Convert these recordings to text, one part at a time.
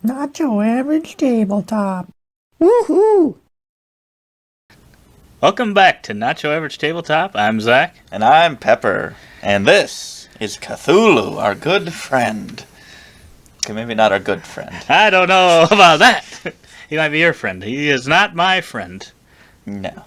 Not your average tabletop. Woohoo! Welcome back to Not Your Average Tabletop. I'm Zach. And I'm Pepper. And this is Cthulhu, our good friend. Okay, maybe not our good friend. I don't know about that. He might be your friend. He is not my friend. No.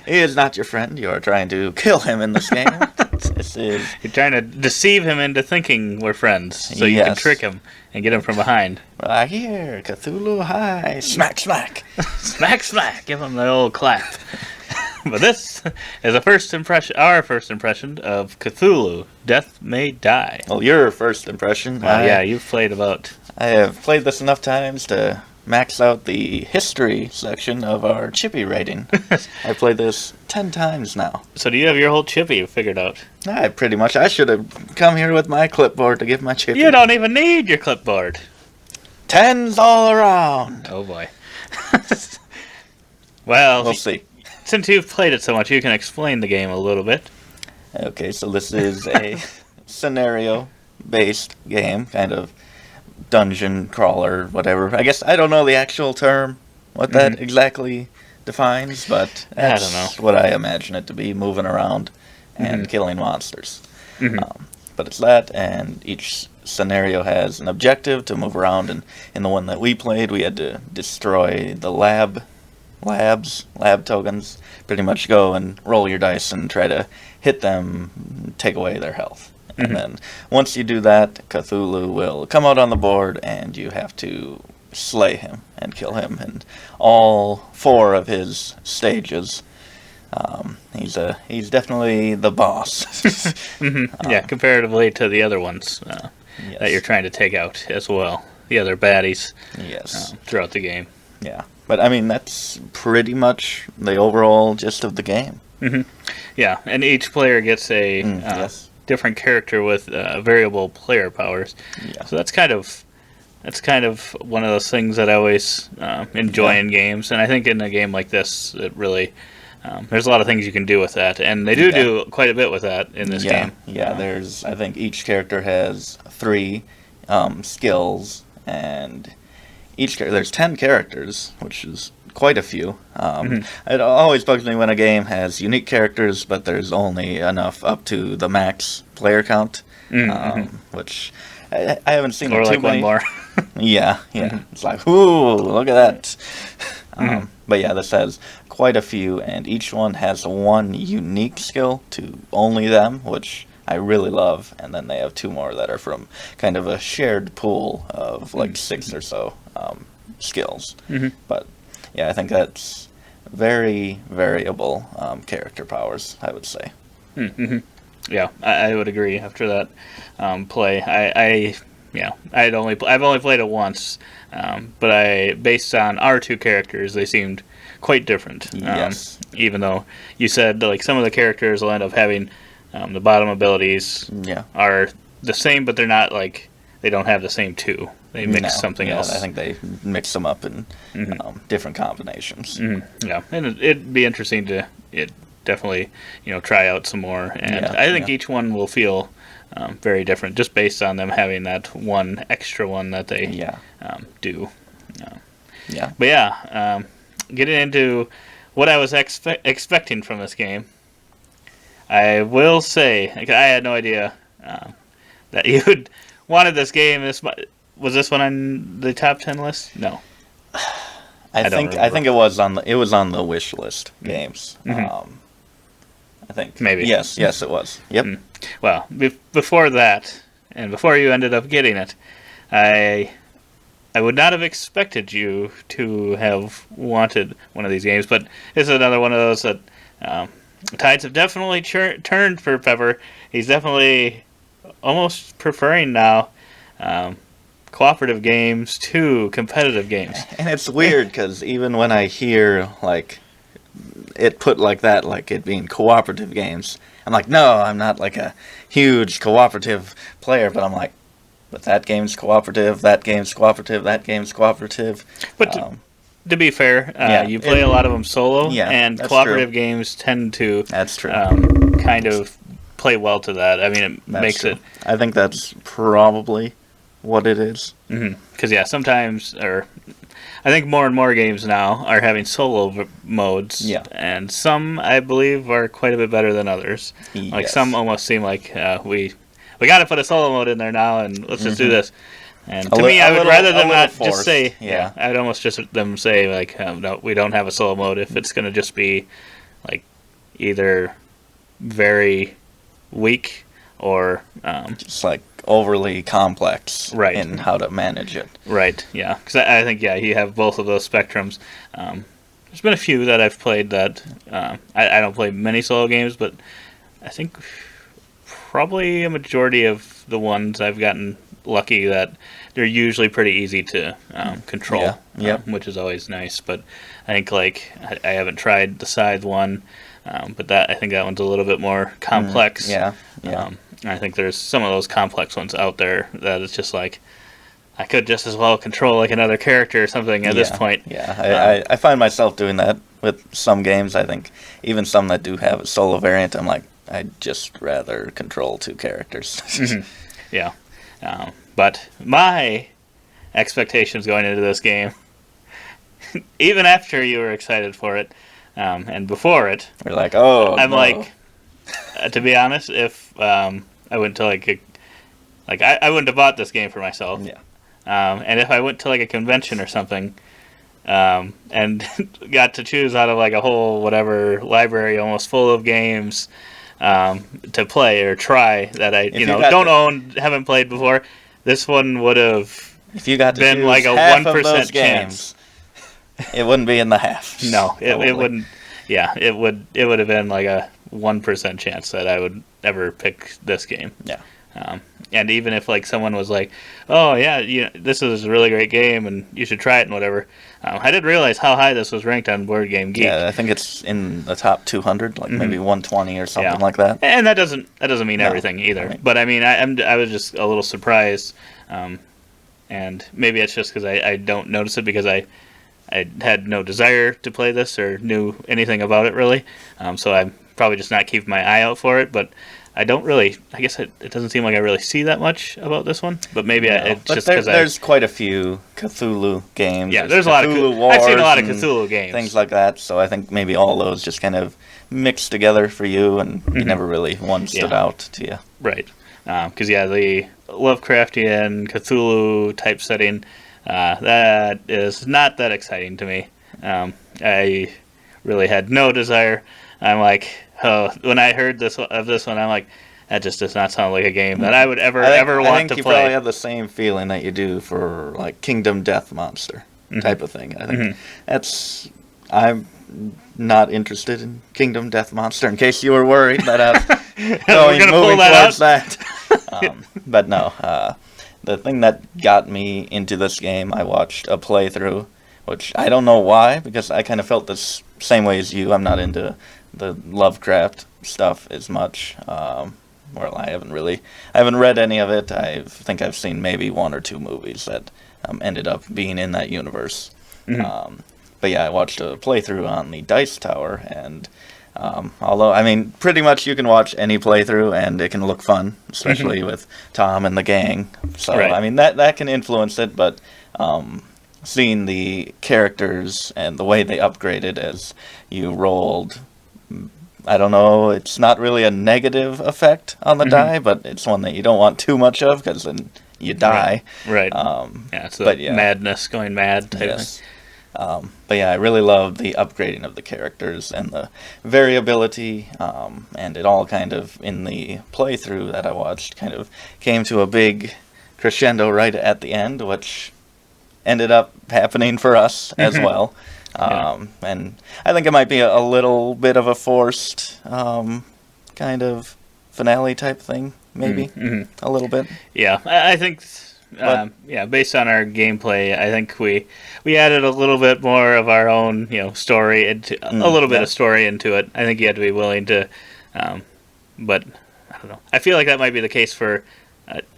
He is not your friend. You are trying to kill him in this game. You're trying to deceive him into thinking we're friends, so you can trick him and get him from behind. Well, I hear Cthulhu, hi. Smack, smack. Smack, smack. Give him the old clap. But this is our first impression of Cthulhu, Death May Die. Well, your first impression. Yeah, you've played about... I have played this enough times to max out the history section of our Chippy rating. I played this 10 times now. So do you have your whole Chippy figured out? I should have come here with my clipboard to give my Chippy. You don't even need your clipboard. 10s all around. Oh boy. Well, we'll see. Since you've played it so much, you can explain the game a little bit. Okay, so this is a scenario-based game, kind of dungeon crawler, whatever. I guess I don't know the actual term, what that exactly defines, but that's I don't know. what I imagine it to be, moving around and killing monsters. But it's that, and each scenario has an objective to move around, and in the one that we played, we had to destroy the lab tokens. Pretty much go and roll your dice and try to hit them, take away their health. And then once you do that, Cthulhu will come out on the board and you have to slay him and kill him in all 4 of his stages. He's definitely the boss. Yeah, comparatively to the other ones that you're trying to take out as well. The other baddies throughout the game. Yeah. But, I mean, that's pretty much the overall gist of the game. Yeah, and each player gets a different character with variable player powers. Yeah. So that's kind of one of those things that I always enjoy in games. And I think in a game like this, it really... there's a lot of things you can do with that. And they do quite a bit with that in this game. Yeah, I think each character has 3 skills, and... there's 10 characters, which is quite a few. It always bugs me when a game has unique characters, but there's only enough up to the max player count, which I haven't seen or too like many. One more. Yeah. It's like, ooh, look at that. But yeah, this has quite a few, and each one has one unique skill to only them, which I really love, and then they have 2 more that are from kind of a shared pool of like 6 or so skills. But yeah, I think that's very variable character powers, I would say. Yeah, I would agree. After that play, I've only played it once, but based on our 2 characters, they seemed quite different. Yes. Even though you said like some of the characters will end up having the bottom abilities are the same, but they're not like they don't have the same 2. They mix something else. I think they mix them up in different combinations. Yeah, and it'd be interesting to definitely try out some more. And I think each one will feel very different just based on them having that one extra one that they do. But getting into what I was expecting from this game. I will say, I had no idea that you had wanted this game. Was this one on the top 10 list? No. I think it was on the wish list games. I think maybe. Yes, it was. Yep. Well, before that, and before you ended up getting it, I would not have expected you to have wanted one of these games, but this is another one of those that. Tides have definitely turned for Pepper. He's definitely almost preferring now cooperative games to competitive games. And it's weird because even when I hear like it put like that, like it being cooperative games, I'm like, no, I'm not like a huge cooperative player, but I'm like, but that game's cooperative, that game's cooperative, that game's cooperative. But to be fair, you play a lot of them solo, and cooperative games tend to kind of play well to that. I mean, it makes it... I think that's probably what it is. Because sometimes, or I think more and more games now are having solo modes. Yeah. And some, I believe, are quite a bit better than others. Like Yes. some almost seem like we got to put a solo mode in there now, and let's just do this. And to me, I would rather them not just say, I would almost just them say, like, no, we don't have a solo mode if it's going to just be, like, either very weak or... Just, like, overly complex Right. in how to manage it. Right, yeah. Because I think, you have both of those spectrums. There's been a few that I've played that... I don't play many solo games, but I think probably a majority of the ones I've gotten lucky that they're usually pretty easy to control, which is always nice. But I think like I haven't tried the Scythe one, but I think that one's a little bit more complex. I think there's some of those complex ones out there that it's just like I could just as well control like another character or something at this point. I find myself doing that with some games. I think even some that do have a solo variant, I'm like, I'd just rather control two characters. Yeah. But my expectations going into this game, even after you were excited for it, and before it, we're like, I'm like, to be honest, if I went to I wouldn't have bought this game for myself. Yeah. And if I went to like a convention or something, and got to choose out of like a whole whatever library almost full of games to play or try that I don't own, haven't played before, this one would have if you got to been choose like a half 1% chance. It wouldn't be in the half. No, it wouldn't. Yeah, it would have been like a 1% chance that I would ever pick this game. Yeah. And even if like someone was like, "Oh yeah, this is a really great game and you should try it and whatever," I didn't realize how high this was ranked on Board Game Geek. Yeah, I think it's in the top 200, like maybe 120 or something like that. And that doesn't mean everything either. Right. But I mean, I was just a little surprised, and maybe it's just because I don't notice it because I had no desire to play this or knew anything about it really. So I'm probably just not keeping my eye out for it, but. I don't really. I guess it doesn't seem like I really see that much about this one, but maybe it's just because there's quite a few Cthulhu games. Yeah, there's a lot of Cthulhu. I've seen a lot of Cthulhu games, things like that. So I think maybe all those just kind of mixed together for you, and you never really one stood out to you. Right, because the Lovecraftian Cthulhu type setting that is not that exciting to me. I really had no desire. I'm like. Oh, when I heard this one, I'm like, that just does not sound like a game that I would ever want to play. I think you probably have the same feeling that you do for like Kingdom Death Monster type of thing. I think I'm not interested in Kingdom Death Monster. In case you were worried that I was moving towards that. But no, the thing that got me into this game, I watched a playthrough, which I don't know why, because I kind of felt the same way as you. I'm not into the Lovecraft stuff as much. Well, I haven't read any of it. I think I've seen maybe one or two movies that ended up being in that universe. But yeah, I watched a playthrough on the Dice Tower, and although, I mean, pretty much you can watch any playthrough and it can look fun, especially with Tom and the gang. So, right. I mean, that can influence it, but seeing the characters and the way they upgraded as you rolled, I don't know, it's not really a negative effect on the die, but it's one that you don't want too much of, because then you die. Right. It's madness, going mad type thing. But yeah, I really loved the upgrading of the characters and the variability, and it all kind of, in the playthrough that I watched, kind of came to a big crescendo right at the end, which ended up happening for us as well. And I think it might be a little bit of a forced kind of finale type thing, maybe, a little bit. Yeah, I think... based on our gameplay, I think we added a little bit more of our own, story into a little bit of story into it. I think you have to be willing to, but I don't know. I feel like that might be the case for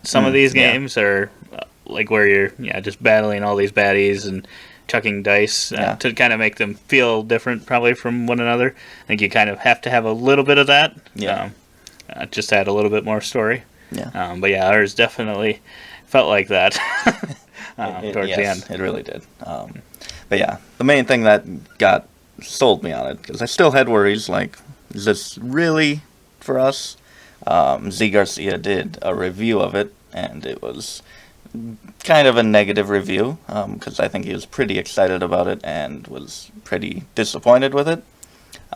some of these games, or like where you're just battling all these baddies and chucking dice to kind of make them feel different, probably from one another. I think you kind of have to have a little bit of that. Just add a little bit more story. But ours definitely felt like that towards the Yes, end. it really did. But yeah, the main thing that sold me on it, because I still had worries, like, is this really for us? Z Garcia did a review of it, and it was kind of a negative review, because I think he was pretty excited about it and was pretty disappointed with it.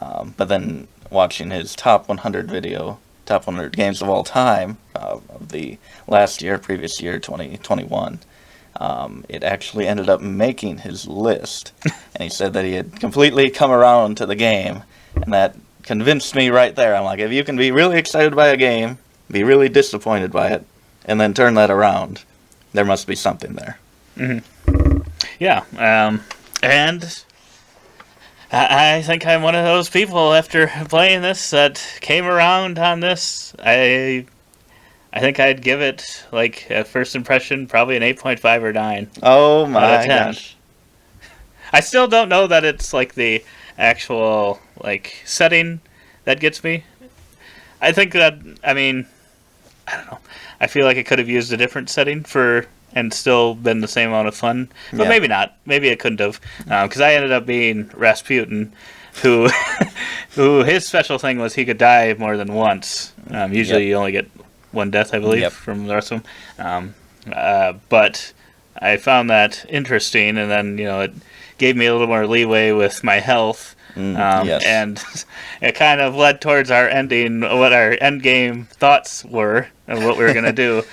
But then watching his top 100 video, top 100 games of all time, of the previous year, 2021, it actually ended up making his list. And he said that he had completely come around to the game, and that convinced me right there. I'm like, if you can be really excited by a game, be really disappointed by it, and then turn that around, there must be something there. Yeah, and I think I'm one of those people after playing this that came around on this. I think I'd give it, like, a first impression, probably an 8.5 or 9. Oh my Out of 10. gosh. I still don't know that it's, like, the actual, like, setting that gets me. I think that, I mean, I don't know. I feel like it could have used a different setting and still been the same amount of fun. But Yeah. maybe not. Maybe it couldn't have. Because I ended up being Rasputin, who his special thing was he could die more than once. Usually you only get one death, I believe, from the rest of them. But I found that interesting, and then, it gave me a little more leeway with my health. Yes. And it kind of led towards our ending, what our end game thoughts were, and what we were going to do.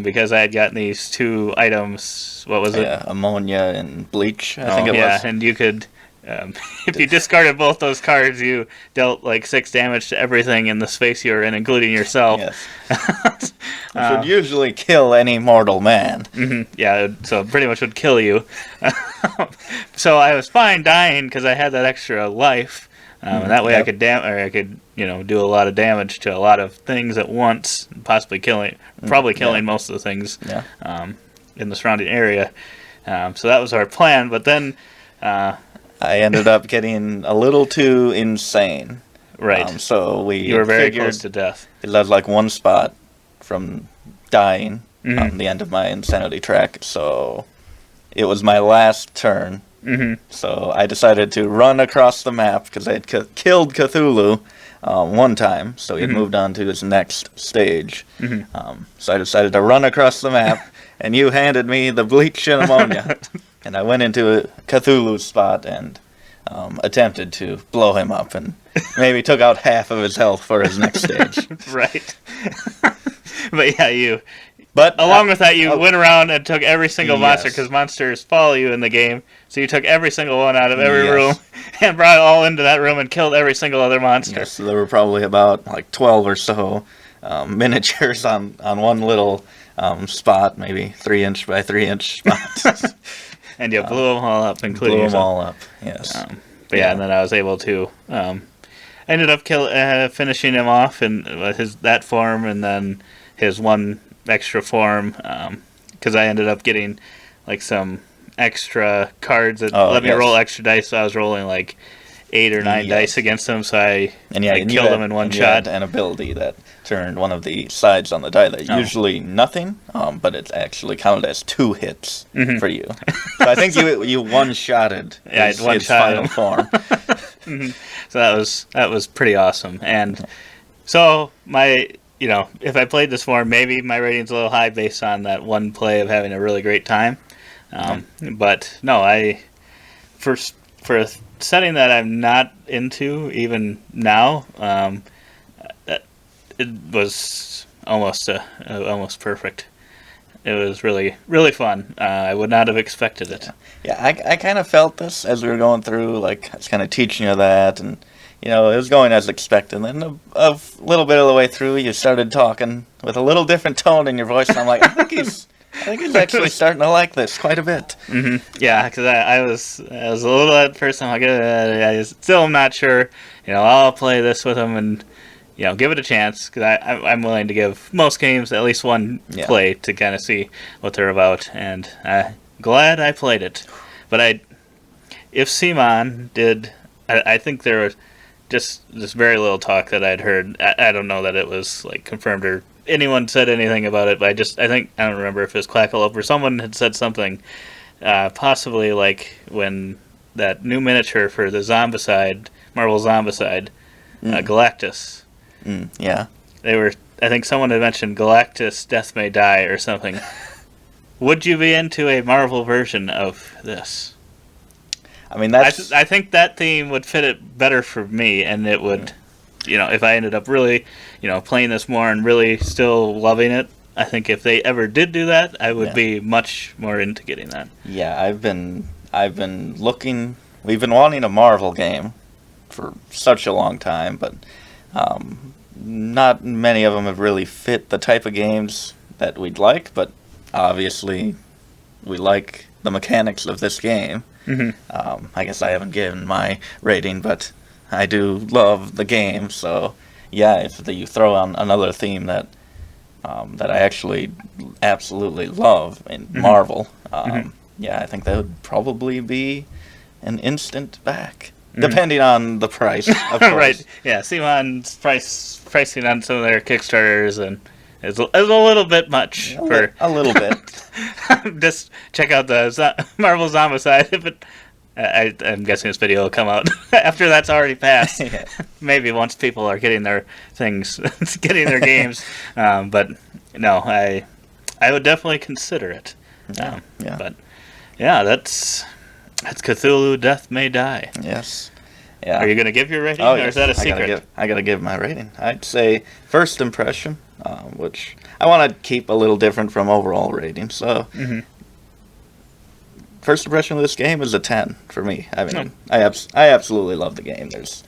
Because I had gotten these 2 items. What was it? Yeah, ammonia and bleach, I think it was. And you could, if you discarded both those cards, you dealt like 6 damage to everything in the space you were in, including yourself. Yes. Which would usually kill any mortal man. Yeah, so it pretty much would kill you. So I was fine dying because I had that extra life. And that way I could do a lot of damage to a lot of things at once, possibly killing most of the things in the surrounding area. So that was our plan. But then I ended up getting a little too insane. right, So you were very figured close to death. it led like one spot from dying on the end of my insanity track. So it was my last turn. So I decided to run across the map because I had killed Cthulhu one time, so he had moved on to his next stage. So I decided to run across the map, and you handed me the bleach and ammonia. And I went into a Cthulhu's spot and attempted to blow him up, and maybe took out half of his health for his next stage. Right. But yeah, But along with that, you went around and took every single monster, because monsters follow you in the game. So you took every single one out of every room and brought it all into that room and killed every single other monster. Yes, so there were probably about like 12 or so miniatures on one little spot, maybe 3-inch by 3-inch spot. And you blew them all up, including Blew them yourself. all up, yes. But yeah, and then I was able to ended up finishing him off in that form, and then his one extra form, because I ended up getting like some extra cards that let me roll extra dice, so I was rolling like 8 or 9 dice against him, so I killed him in one shot. You had an ability that turned one of the sides on the die that usually nothing, but it actually counted as 2 hits for you. So I think you one-shotted his final form. So that was pretty awesome. And so if I played this form, maybe my rating's a little high based on that one play of having a really great time. But no, for a setting that I'm not into even now, it was almost perfect. It was really, really fun. I would not have expected it. Yeah, I kind of felt this as we were going through, like, I was kind of teaching you that, and, it was going as expected. And then a little bit of the way through, you started talking with a little different tone in your voice, and I'm like, I think he's actually starting to like this quite a bit. Yeah, because I was a little at first, I'm like, I still am not sure. I'll play this with him and, give it a chance, because I'm willing to give most games at least one play to kind of see what they're about, and I'm glad I played it. But if CMON did, I think there was just very little talk that I'd heard. I don't know that it was like confirmed or anyone said anything about it, but I don't remember if it was Quackalope or someone had said something, possibly like when that new miniature for the Zombicide, Marvel Zombicide, Galactus. Yeah. I think someone had mentioned Galactus Death May Die or something. Would you be into a Marvel version of this? I mean, that's... I think that theme would fit it better for me, and it would, if I ended up really, playing this more and really still loving it, I think if they ever did do that, I would be much more into getting that. Yeah, I've been looking... We've been wanting a Marvel game for such a long time, but not many of them have really fit the type of games that we'd like, but obviously we like the mechanics of this game. I guess I haven't given my rating, but I do love the game, so yeah, if you throw on another theme that I actually absolutely love in Marvel, yeah, I think that would probably be an instant back. Depending on the price, of course. Right, yeah, CMON's pricing on some of their Kickstarters and is a little bit much. A little bit. Just check out the Marvel Zombicide. If it, I'm guessing this video will come out after that's already passed. Yeah. Maybe once people are getting their things, getting their games. But no, I would definitely consider it. Yeah. But yeah, that's Cthulhu Death May Die. Yes. Yeah. Are you going to give your rating, or is that a secret? I gotta give my rating. I'd say first impression, which I want to keep a little different from overall rating. So, first impression of this game is a 10 for me. I mean, I absolutely love the game. There's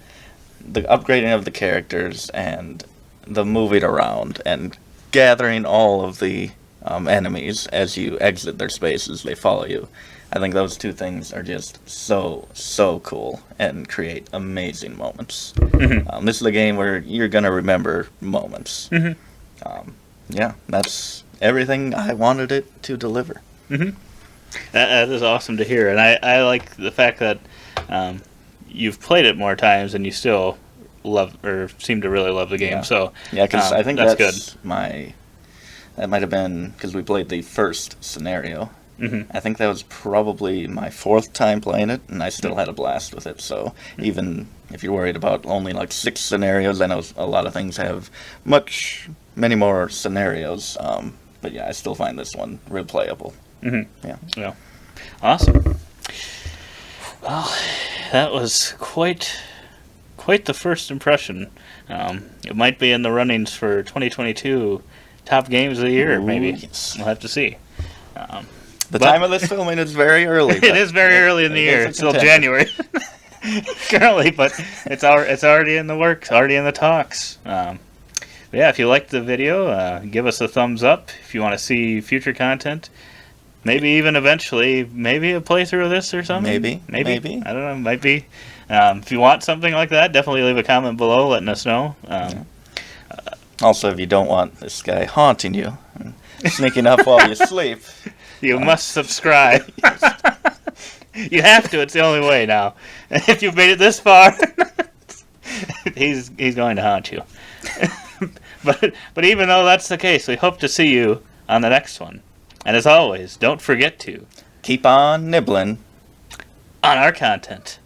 the upgrading of the characters and the moving around and gathering all of the enemies as you exit their spaces. They follow you. I think those two things are just so cool and create amazing moments. This is a game where you're going to remember moments. Yeah, that's everything I wanted it to deliver. That is awesome to hear, and I like the fact that you've played it more times and you still love or seem to really love the game. Yeah. So yeah, because I think that's good. That might have been because we played the first scenario. I think that was probably my fourth time playing it, and I still had a blast with it. So even if you're worried about only like 6 scenarios, I know a lot of things have many more scenarios. But yeah, I still find this one real playable. Yeah. Awesome. Well, that was quite the first impression. It might be in the runnings for 2022 top games of the year. Maybe yes. We'll have to see. The time of this filming is very early. It is very early in the year. It's still January currently, but it's already in the works, already in the talks. Yeah, if you liked the video, give us a thumbs up. If you want to see future content, maybe even eventually, maybe a playthrough of this or something. Maybe. I don't know. Might be. If you want something like that, definitely leave a comment below, letting us know. Also, if you don't want this guy haunting you, and sneaking up while you sleep. You must subscribe. You have to. It's the only way now. If you've made it this far, he's going to haunt you. But even though that's the case, we hope to see you on the next one. And as always, don't forget to keep on nibbling on our content.